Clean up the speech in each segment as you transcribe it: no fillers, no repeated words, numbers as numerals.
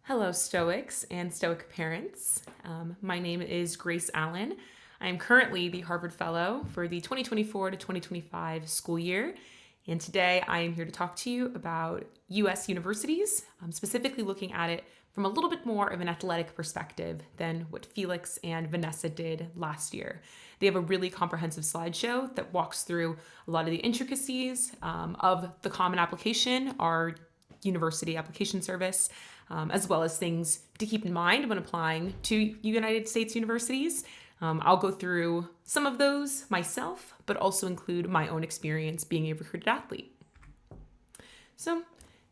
Hello, Stoics and Stoic parents. My name is Grace Allen. I am currently the Harvard Fellow for the 2024 to 2025 school year. And today I am here to talk to you about U.S. universities, specifically looking at it from a little bit more of an athletic perspective than what Felix and Vanessa did last year. They have a really comprehensive slideshow that walks through a lot of the intricacies of the Common Application, our university application service, as well as things to keep in mind when applying to United States universities. I'll go through some of those myself, but also include my own experience being a recruited athlete. So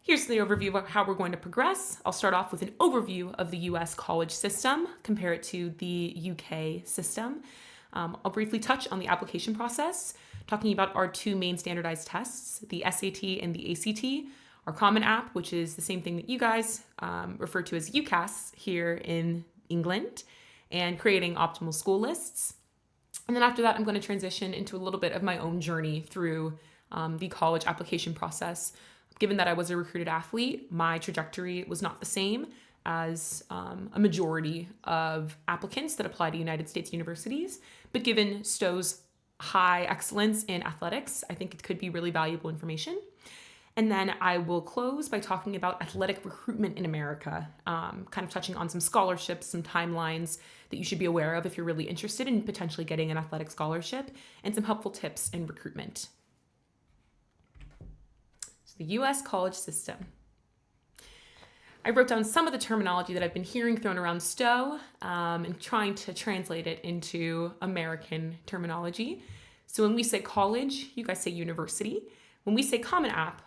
here's the overview of how we're going to progress. I'll start off with an overview of the US college system, compare it to the UK system. I'll briefly touch on the application process, talking about our two main standardized tests, the SAT and the ACT, our Common App, which is the same thing that you guys refer to as UCAS here in England, and creating optimal school lists. And then after that, I'm going to transition into a little bit of my own journey through the college application process. Given that I was a recruited athlete, my trajectory was not the same as a majority of applicants that apply to United States universities. But given Stowe's high excellence in athletics, I think it could be really valuable information. And then I will close by talking about athletic recruitment in America, kind of touching on some scholarships, some timelines that you should be aware of if you're really interested in potentially getting an athletic scholarship, and some helpful tips in recruitment. So the U.S. college system. I wrote down some of the terminology that I've been hearing thrown around Stowe and trying to translate it into American terminology. So when we say college, you guys say university. When we say Common App,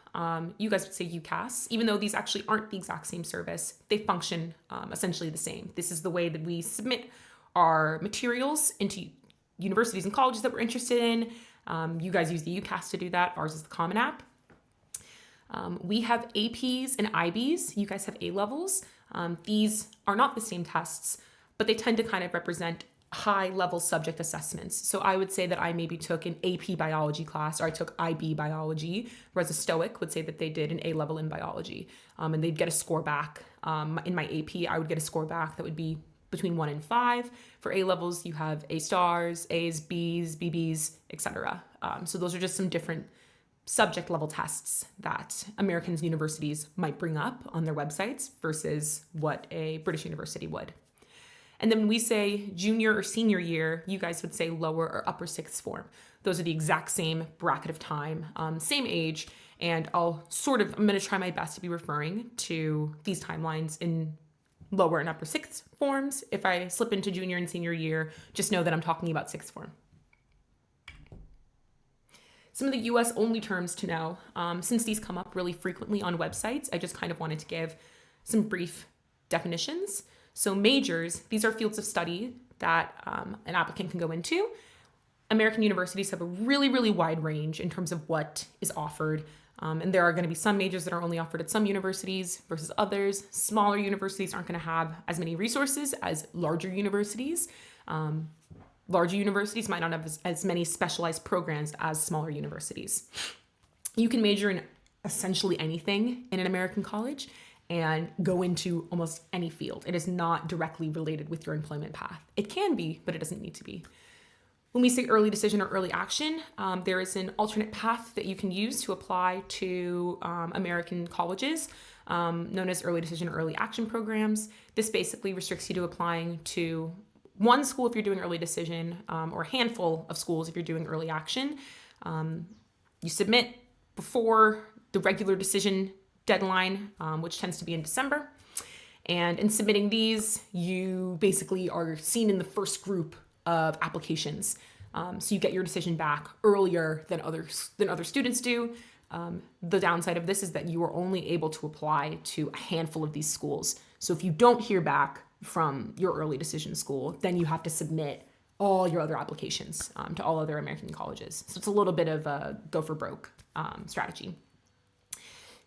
you guys would say UCAS. Even though these actually aren't the exact same service, they function essentially the same. This is the way that we submit our materials into universities and colleges that we're interested in. You guys use the UCAS to do that. Ours is the Common App. We have APs and IBs. You guys have A-levels. These are not the same tests, but they tend to kind of represent high-level subject assessments. So I would say that I maybe took an AP biology class, or I took IB biology, whereas a Stoic would say that they did an A-level in biology, and they'd get a score back. In my AP, I would get a score back that would be between 1 and 5. For A-levels, you have A stars, A's, B's, BB's, etc. So those are just some different subject level tests that American universities might bring up on their websites versus what a British university would. And then when we say junior or senior year, you guys would say lower or upper sixth form. Those are the exact same bracket of time, same age. And I'm going to try my best to be referring to these timelines in lower and upper sixth forms. If I slip into junior and senior year, just know that I'm talking about sixth form. Some of the US only terms to know, since these come up really frequently on websites, I just kind of wanted to give some brief definitions. So majors, these are fields of study that an applicant can go into. American universities have a really, really wide range in terms of what is offered. And there are going to be some majors that are only offered at some universities versus others. Smaller universities aren't going to have as many resources as larger universities. Larger universities might not have as many specialized programs as smaller universities. You can major in essentially anything in an American college and go into almost any field. It is not directly related with your employment path. It can be, but it doesn't need to be. When we say early decision or early action, there is an alternate path that you can use to apply to American colleges, known as early decision or early action programs. This basically restricts you to applying to one school if you're doing early decision, or a handful of schools if you're doing early action. You submit before the regular decision deadline, which tends to be in December. And in submitting these, you basically are seen in the first group of applications. So you get your decision back earlier than other students do. The downside of this is that you are only able to apply to a handful of these schools. So if you don't hear back from your early decision school, then you have to submit all your other applications to all other American colleges. So it's a little bit of a go for broke strategy.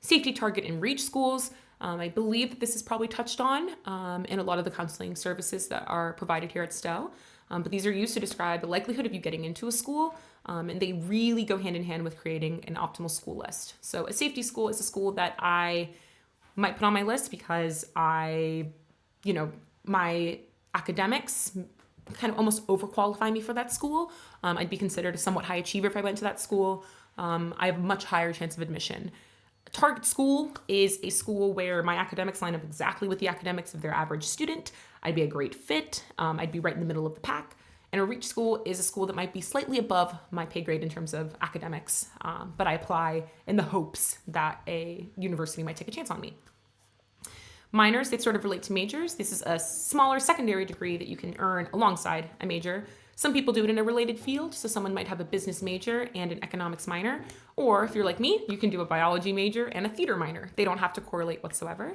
Safety, target, and reach schools. I believe that this is probably touched on in a lot of the counseling services that are provided here at Stowe. But these are used to describe the likelihood of you getting into a school, and they really go hand in hand with creating an optimal school list. So a safety school is a school that I might put on my list because my academics kind of almost overqualify me for that school. I'd be considered a somewhat high achiever if I went to that school. I have a much higher chance of admission. Target school is a school where my academics line up exactly with the academics of their average student. I'd be a great fit. I'd be right in the middle of the pack. And a reach school is a school that might be slightly above my pay grade in terms of academics, but I apply in the hopes that a university might take a chance on me. Minors, they sort of relate to majors. This is a smaller secondary degree that you can earn alongside a major. Some people do it in a related field, so someone might have a business major and an economics minor, or if you're like me, you can do a biology major and a theater minor. They don't have to correlate whatsoever.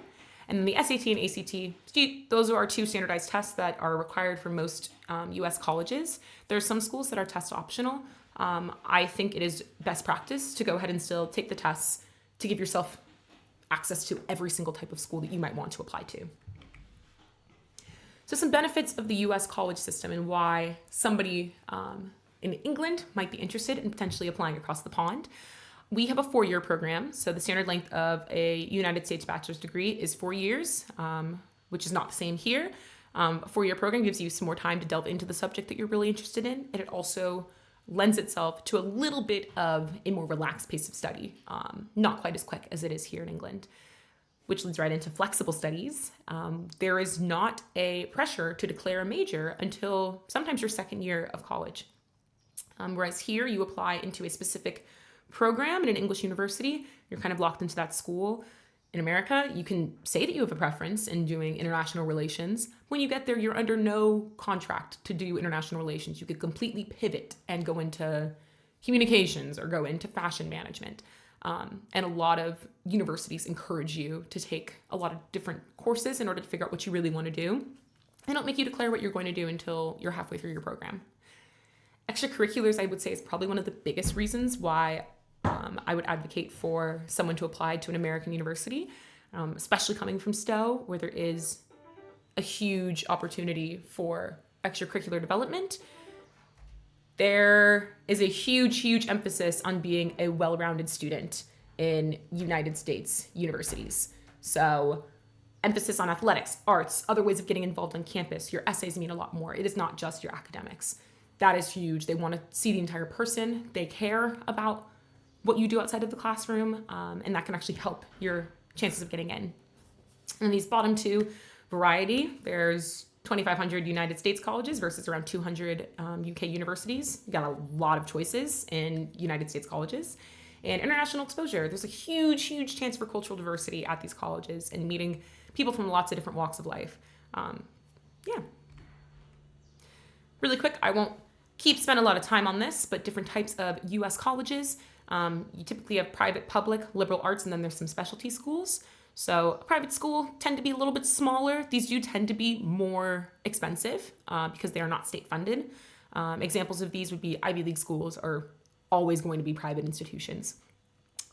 And then the SAT and ACT, those are two standardized tests that are required for most US colleges. There are some schools that are test optional. I think it is best practice to go ahead and still take the tests to give yourself access to every single type of school that you might want to apply to. So some benefits of the US college system and why somebody in England might be interested in potentially applying across the pond. We have a 4-year program, so the standard length of a United States bachelor's degree is 4 years, which is not the same here. A 4-year program gives you some more time to delve into the subject that you're really interested in, and it also lends itself to a little bit of a more relaxed pace of study, not quite as quick as it is here in England, which leads right into flexible studies. There is not a pressure to declare a major until sometimes your second year of college. Whereas here you apply into a specific program in an English university, you're kind of locked into that school. In America, you can say that you have a preference in doing international relations. When you get there, you're under no contract to do international relations. You could completely pivot and go into communications or go into fashion management. And a lot of universities encourage you to take a lot of different courses in order to figure out what you really want to do. They don't make you declare what you're going to do until you're halfway through your program. Extracurriculars, I would say, is probably one of the biggest reasons why I would advocate for someone to apply to an American university, especially coming from Stowe, where there is a huge opportunity for extracurricular development. There is a huge emphasis on being a well-rounded student in United States universities. So emphasis on athletics, arts, other ways of getting involved on campus. Your essays mean a lot more. It is not just your academics. That is huge. They want to see the entire person. They care about what you do outside of the classroom, and that can actually help your chances of getting in. And these bottom two, variety, there's 2,500 United States colleges versus around 200 UK universities. You got a lot of choices in United States colleges. And international exposure, there's a huge chance for cultural diversity at these colleges and meeting people from lots of different walks of life. Really quick, I won't spend a lot of time on this, but different types of US colleges. You typically have private, public, liberal arts, and then there's some specialty schools. So a private school tend to be a little bit smaller. These do tend to be more expensive because they are not state funded. Examples of these would be Ivy League schools are always going to be private institutions.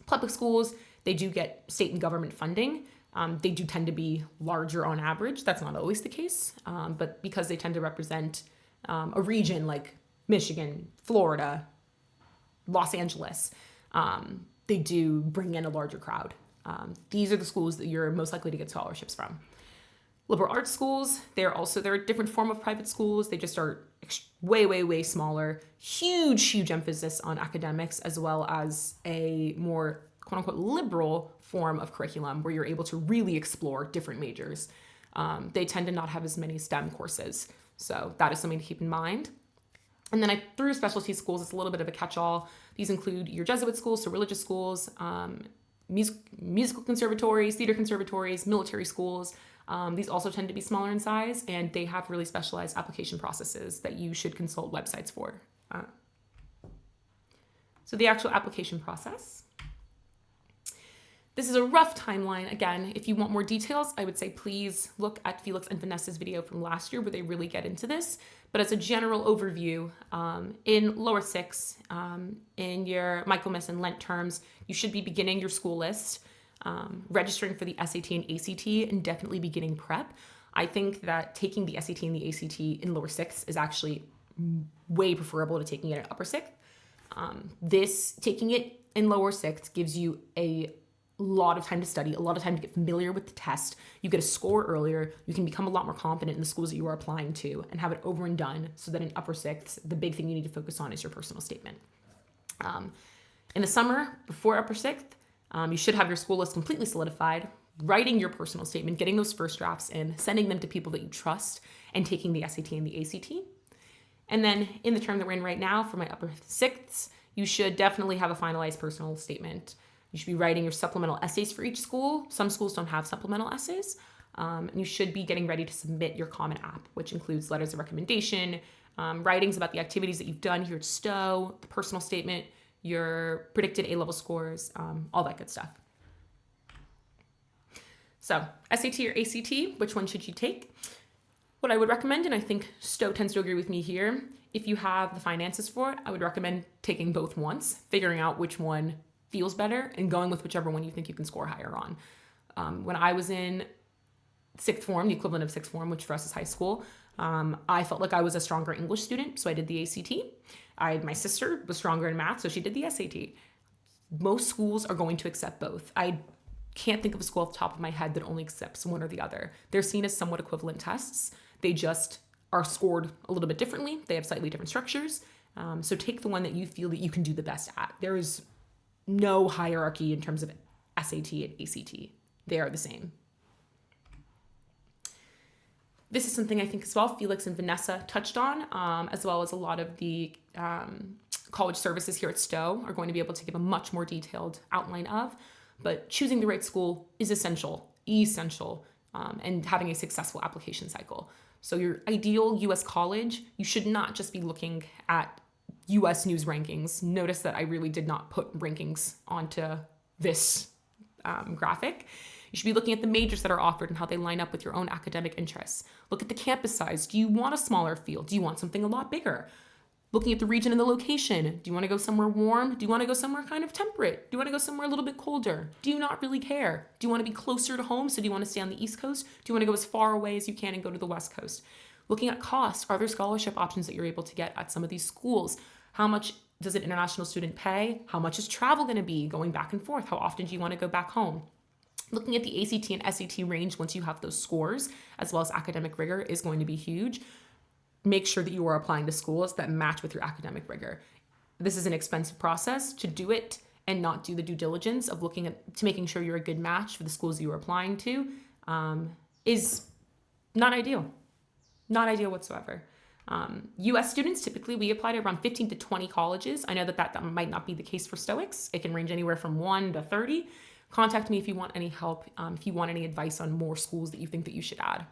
Public schools, they do get state and government funding. They do tend to be larger on average. That's not always the case, but because they tend to represent a region like Michigan, Florida, Los Angeles, they do bring in a larger crowd. These are the schools that you're most likely to get scholarships from. Liberal arts schools, they're a different form of private schools. They just are way smaller. Huge emphasis on academics, as well as a more quote unquote liberal form of curriculum where you're able to really explore different majors. They tend to not have as many STEM courses. So that is something to keep in mind. And then I threw specialty schools. It's a little bit of a catch-all. These include your Jesuit schools, so religious schools, musical conservatories, theater conservatories, military schools. These also tend to be smaller in size, and they have really specialized application processes that you should consult websites for. So the actual application process. This is a rough timeline. Again, if you want more details, I would say please look at Felix and Vanessa's video from last year where they really get into this. But as a general overview, in lower six, in your Michaelmas and Lent terms, you should be beginning your school list, registering for the SAT and ACT, and definitely beginning prep. I think that taking the SAT and the ACT in lower six is actually way preferable to taking it in upper sixth. Taking it in lower sixth gives you a lot of time to study, a lot of time to get familiar with the test. You get a score earlier. You can become a lot more confident in the schools that you are applying to and have it over and done so that in upper sixth, the big thing you need to focus on is your personal statement. In the summer, before upper sixth, you should have your school list completely solidified, writing your personal statement, getting those first drafts in, sending them to people that you trust, and taking the SAT and the ACT. And then in the term that we're in right now, for my upper sixths, you should definitely have a finalized personal statement. You should be writing your supplemental essays for each school. Some schools don't have supplemental essays. And you should be getting ready to submit your Common App, which includes letters of recommendation, writings about the activities that you've done here at Stowe, the personal statement, your predicted A-level scores, all that good stuff. So SAT or ACT, which one should you take? What I would recommend, and I think Stowe tends to agree with me here, if you have the finances for it, I would recommend taking both once, figuring out which one feels better and going with whichever one you think you can score higher on. When I was in sixth form, the equivalent of sixth form, which for us is high school, I felt like I was a stronger English student, so I did the ACT. My sister was stronger in math, so she did the SAT. Most schools are going to accept both. I can't think of a school off the top of my head that only accepts one or the other. They're seen as somewhat equivalent tests. They just are scored a little bit differently. They have slightly different structures. So take the one that you feel that you can do the best at. There is no hierarchy in terms of SAT and ACT. They are the same. This is something I think as well Felix and Vanessa touched on, as well as a lot of the college services here at Stowe are going to be able to give a much more detailed outline of. But choosing the right school is essential, and having a successful application cycle. So your ideal U.S. college, you should not just be looking at U.S. news rankings. Notice that I really did not put rankings onto this graphic. You should be looking at the majors that are offered and how they line up with your own academic interests. Look at the campus size. Do you want a smaller field? Do you want something a lot bigger? Looking at the region and the location. Do you want to go somewhere warm? Do you want to go somewhere kind of temperate? Do you want to go somewhere a little bit colder? Do you not really care? Do you want to be closer to home? So do you want to stay on the East Coast? Do you want to go as far away as you can and go to the West Coast? Looking at cost. Are there scholarship options that you're able to get at some of these schools? How much does an international student pay? How much is travel going to be going back and forth? How often do you want to go back home? Looking at the ACT and SAT range once you have those scores, as well as academic rigor, is going to be huge. Make sure that you are applying to schools that match with your academic rigor. This is an expensive process. To do it and not do the due diligence of looking at to making sure you're a good match for the schools you are applying to is not ideal. Not ideal whatsoever. U.S. students, typically we apply to around 15 to 20 colleges. I know that might not be the case for Stoics. It can range anywhere from 1 to 30. Contact me if you want any help, if you want any advice on more schools that you think that you should add.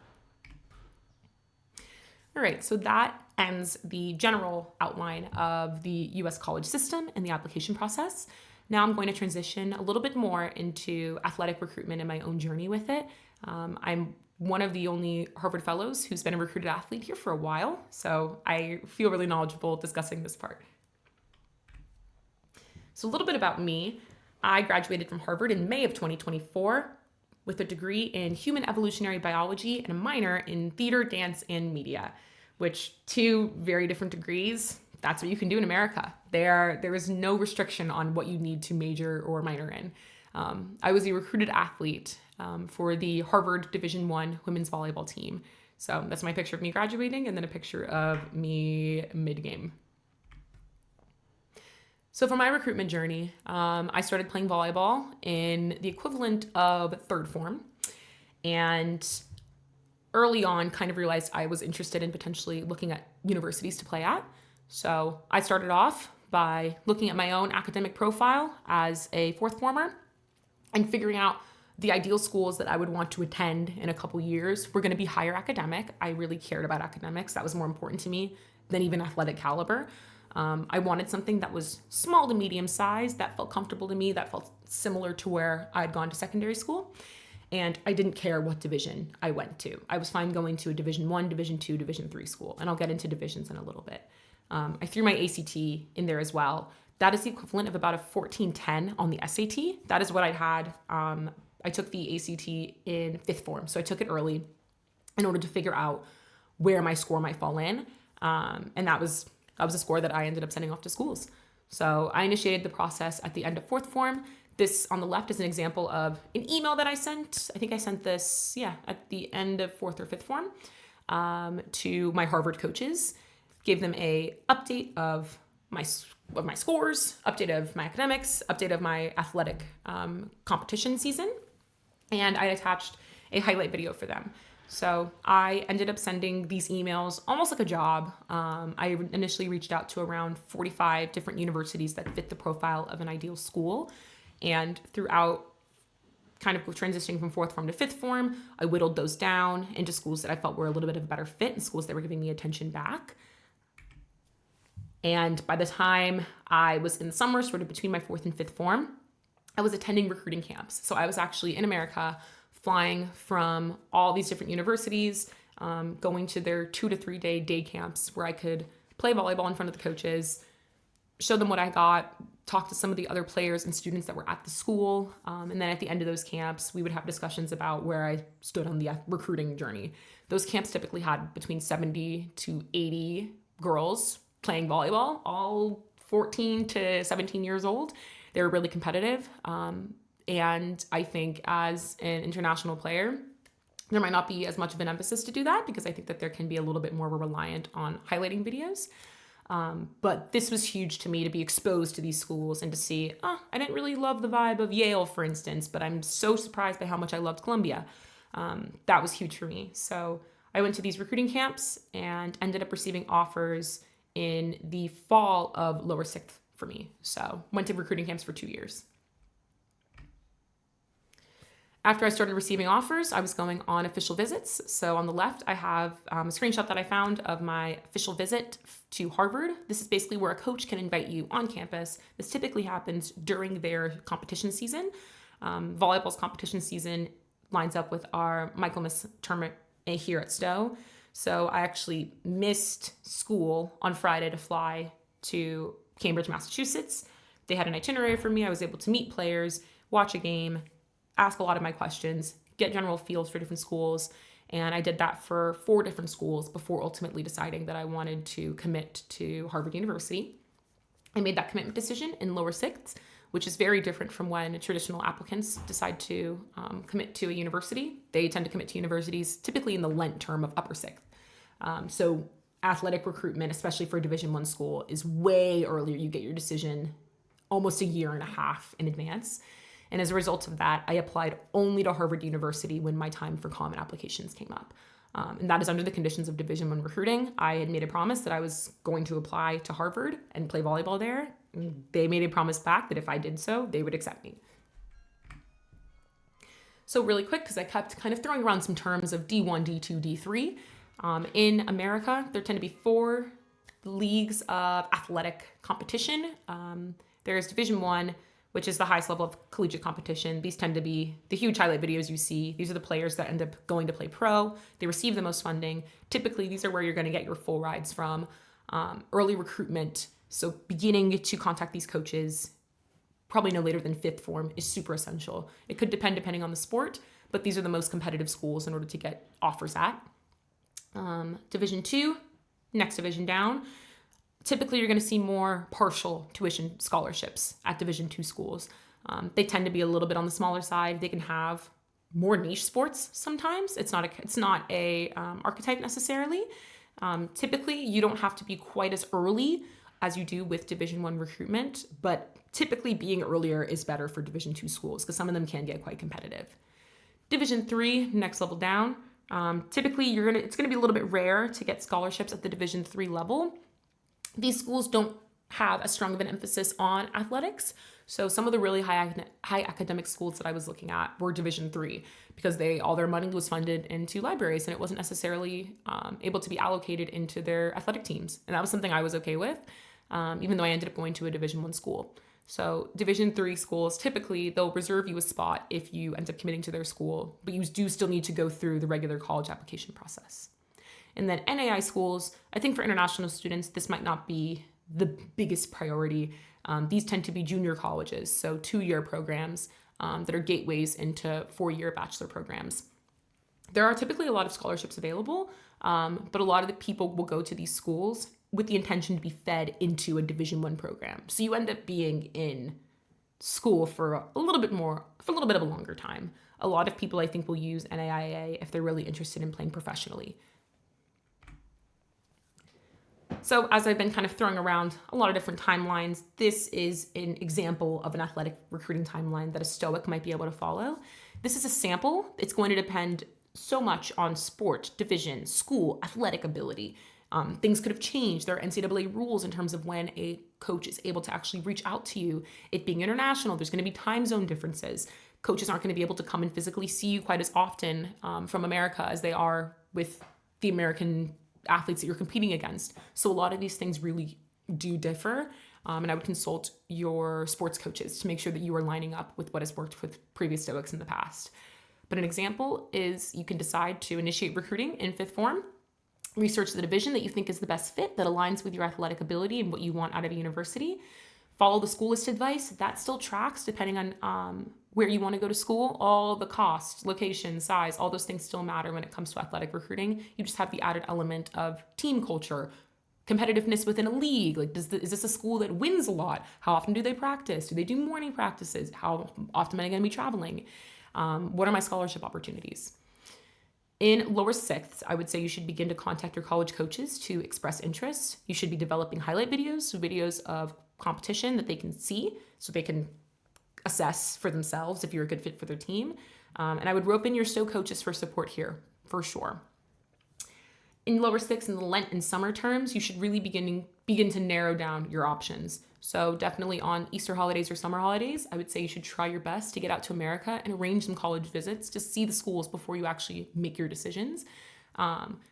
All right, so that ends the general outline of the U.S. college system and the application process. Now I'm going to transition a little bit more into athletic recruitment and my own journey with it. I'm one of the only Harvard Fellows who's been a recruited athlete here for a while, so I feel really knowledgeable discussing this part. So a little bit about me. I graduated from Harvard in May of 2024 with a degree in human evolutionary biology and a minor in theater, dance, and media, which two very different degrees. That's what you can do in America. There is no restriction on what you need to major or minor in. I was a recruited athlete for the Harvard Division I women's volleyball team. So that's my picture of me graduating and then a picture of me mid-game. So for my recruitment journey, I started playing volleyball in the equivalent of third form, and early on kind of realized I was interested in potentially looking at universities to play at. So I started off by looking at my own academic profile as a fourth former and figuring out the ideal schools that I would want to attend in a couple years were going to be higher academic. I really cared about academics. That was more important to me than even athletic caliber. I wanted something that was small to medium size, that felt comfortable to me, that felt similar to where I'd gone to secondary school. And I didn't care what division I went to. I was fine going to a Division I, Division II, Division III school. And I'll get into divisions in a little bit. I threw my ACT in there as well. That is the equivalent of about a 1410 on the SAT. That is what I had. I took the ACT in fifth form. So I took it early in order to figure out where my score might fall in. And that was a score that I ended up sending off to schools. So I initiated the process at the end of fourth form. This on the left is an example of an email that I sent. I think I sent this, at the end of 4th or 5th form to my Harvard coaches. Gave them a update of my scores, update of my academics, update of my athletic competition season. And I attached a highlight video for them. So I ended up sending these emails almost like a job. I initially reached out to around 45 different universities that fit the profile of an ideal school. And throughout kind of transitioning from 4th form to 5th form, I whittled those down into schools that I felt were a little bit of a better fit and schools that were giving me attention back. And by the time I was in the summer, sort of between my 4th and 5th form, I was attending recruiting camps. So I was actually in America, flying from all these different universities, going to their 2 to 3 day camps where I could play volleyball in front of the coaches, show them what I got, talk to some of the other players and students that were at the school. And then at the end of those camps, we would have discussions about where I stood on the recruiting journey. Those camps typically had between 70 to 80 girls playing volleyball, all 14 to 17 years old. They were really competitive. And I think as an international player, there might not be as much of an emphasis to do that because I think that there can be a little bit more reliant on highlighting videos. But this was huge to me to be exposed to these schools and to see, I didn't really love the vibe of Yale, for instance, but I'm so surprised by how much I loved Columbia. That was huge for me. So I went to these recruiting camps and ended up receiving offers in the fall of lower 6th for me. So went to recruiting camps for 2 years. After I started receiving offers, I was going on official visits. So on the left, I have a screenshot that I found of my official visit to Harvard. This is basically where a coach can invite you on campus. This typically happens during their competition season. Volleyball's competition season lines up with our Michaelmas tournament here at Stowe. So I actually missed school on Friday to fly to Cambridge, Massachusetts. They had an itinerary for me. I was able to meet players, watch a game, ask a lot of my questions, get general feels for different schools. And I did that for 4 different schools before ultimately deciding that I wanted to commit to Harvard University. I made that commitment decision in lower 6th, which is very different from when traditional applicants decide to commit to a university. They tend to commit to universities typically in the Lent term of upper 6th. So athletic recruitment, especially for a Division I school, is way earlier. You get your decision almost a year and a half in advance. And as a result of that, I applied only to Harvard University when my time for common applications came up. And that is under the conditions of Division I recruiting. I had made a promise that I was going to apply to Harvard and play volleyball there. They made a promise back that if I did so, they would accept me. So really quick, because I kept kind of throwing around some terms of D1, D2, D3. In America, there tend to be 4 leagues of athletic competition. There's Division I, which is the highest level of collegiate competition. These tend to be the huge highlight videos you see. These are the players that end up going to play pro. They receive the most funding. Typically, these are where you're going to get your full rides from. Early recruitment, so beginning to contact these coaches, probably no later than 5th form, is super essential. It could depend depending on the sport, but these are the most competitive schools in order to get offers at. Division II, next division down. Typically, you're going to see more partial tuition scholarships at Division II schools. They tend to be a little bit on the smaller side. They can have more niche sports sometimes. It's not a archetype necessarily. Typically, you don't have to be quite as early as you do with Division I recruitment, but typically being earlier is better for Division II schools because some of them can get quite competitive. Division III, next level down. Typically, it's going to be a little bit rare to get scholarships at the Division III level. These schools don't have as strong of an emphasis on athletics. So some of the really high academic schools that I was looking at were Division III because all their money was funded into libraries and it wasn't necessarily able to be allocated into their athletic teams. And that was something I was okay with, even though I ended up going to a Division I school. So Division III schools, typically they'll reserve you a spot if you end up committing to their school, but you do still need to go through the regular college application process. And then NAI schools, I think for international students, this might not be the biggest priority. These tend to be junior colleges, so 2-year programs that are gateways into 4-year bachelor programs. There are typically a lot of scholarships available, but a lot of the people will go to these schools with the intention to be fed into a Division I program. So you end up being in school for a little bit of a longer time. A lot of people, I think, will use NAIA if they're really interested in playing professionally. So as I've been kind of throwing around a lot of different timelines, this is an example of an athletic recruiting timeline that a Stoic might be able to follow. This is a sample. It's going to depend so much on sport, division, school, athletic ability. Things could have changed. There are NCAA rules in terms of when a coach is able to actually reach out to you. It being international, there's going to be time zone differences. Coaches aren't going to be able to come and physically see you quite as often from America as they are with the American athletes that you're competing against. So a lot of these things really do differ. And I would consult your sports coaches to make sure that you are lining up with what has worked with previous Stoics in the past. But an example is you can decide to initiate recruiting in fifth form, research the division that you think is the best fit that aligns with your athletic ability and what you want out of a university. Follow the school list advice. That still tracks depending on where you want to go to school. All the cost, location, size, all those things still matter when it comes to athletic recruiting. You just have the added element of team culture, competitiveness within a league. Like, is this a school that wins a lot? How often do they practice? Do they do morning practices? How often am I going to be traveling? What are my scholarship opportunities? In lower sixths, I would say you should begin to contact your college coaches to express interest. You should be developing highlight videos, so videos of competition that they can see so they can assess for themselves if you're a good fit for their team. And I would rope in your Stowe coaches for support here, for sure. In lower sixths, in the Lent and summer terms, you should really begin to narrow down your options. So definitely on Easter holidays or summer holidays, I would say you should try your best to get out to America and arrange some college visits to see the schools before you actually make your decisions.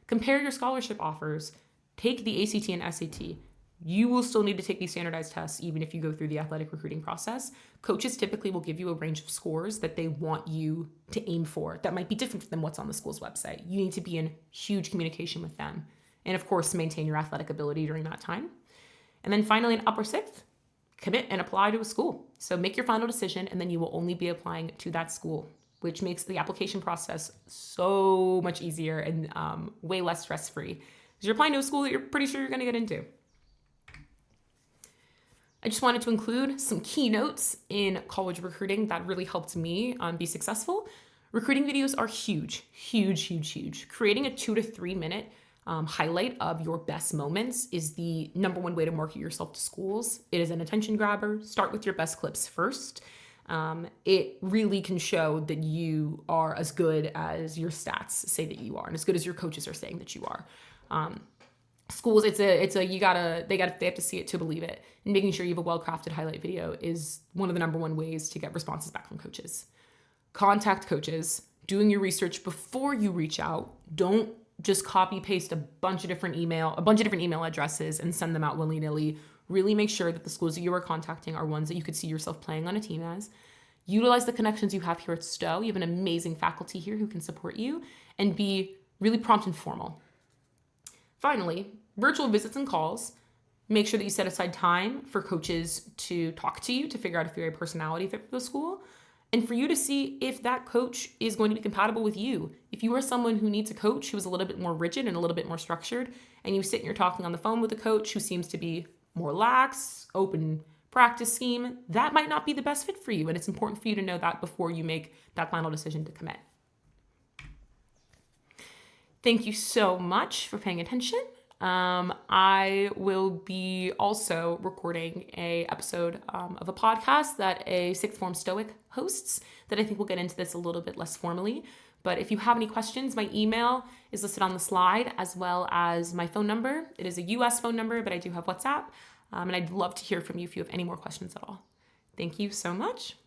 Compare your scholarship offers. Take the ACT and SAT. You will still need to take these standardized tests even if you go through the athletic recruiting process. Coaches typically will give you a range of scores that they want you to aim for. That might be different than what's on the school's website. You need to be in huge communication with them. And of course, maintain your athletic ability during that time. And then finally, in upper sixth, commit and apply to a school. So make your final decision, and then you will only be applying to that school, which makes the application process so much easier and way less stress-free. Because you're applying to a school that you're pretty sure you're going to get into. I just wanted to include some keynotes in college recruiting that really helped me be successful. Recruiting videos are huge, huge, huge, huge. Creating a 2 to 3 minute highlight of your best moments is the number one way to market yourself to schools. It is an attention grabber. Start with your best clips first. It really can show that you are as good as your stats say that you are, and as good as your coaches are saying that you are. Schools, they have to see it to believe it. And making sure you have a well-crafted highlight video is one of the number one ways to get responses back from coaches. Contact coaches, doing your research before you reach out. Don't just copy paste a bunch of different email addresses and send them out willy-nilly. Really make sure that the schools that you are contacting are ones that you could see yourself playing on a team as. Utilize the connections you have here at Stowe. You have an amazing faculty here who can support you, and be really prompt and formal. Finally, virtual visits and calls. Make sure that you set aside time for coaches to talk to you to figure out if you're a personality fit for the school, and for you to see if that coach is going to be compatible with you. If you are someone who needs a coach who is a little bit more rigid and a little bit more structured, and you sit and you're talking on the phone with a coach who seems to be more lax, open practice scheme, that might not be the best fit for you. And it's important for you to know that before you make that final decision to commit. Thank you so much for paying attention. I will be also recording a episode of a podcast that a sixth form Stoic hosts that I think will get into this a little bit less formally. But if you have any questions, my email is listed on the slide, as well as my phone number. It is a US phone number, but I do have WhatsApp. And I'd love to hear from you if you have any more questions at all. Thank you so much.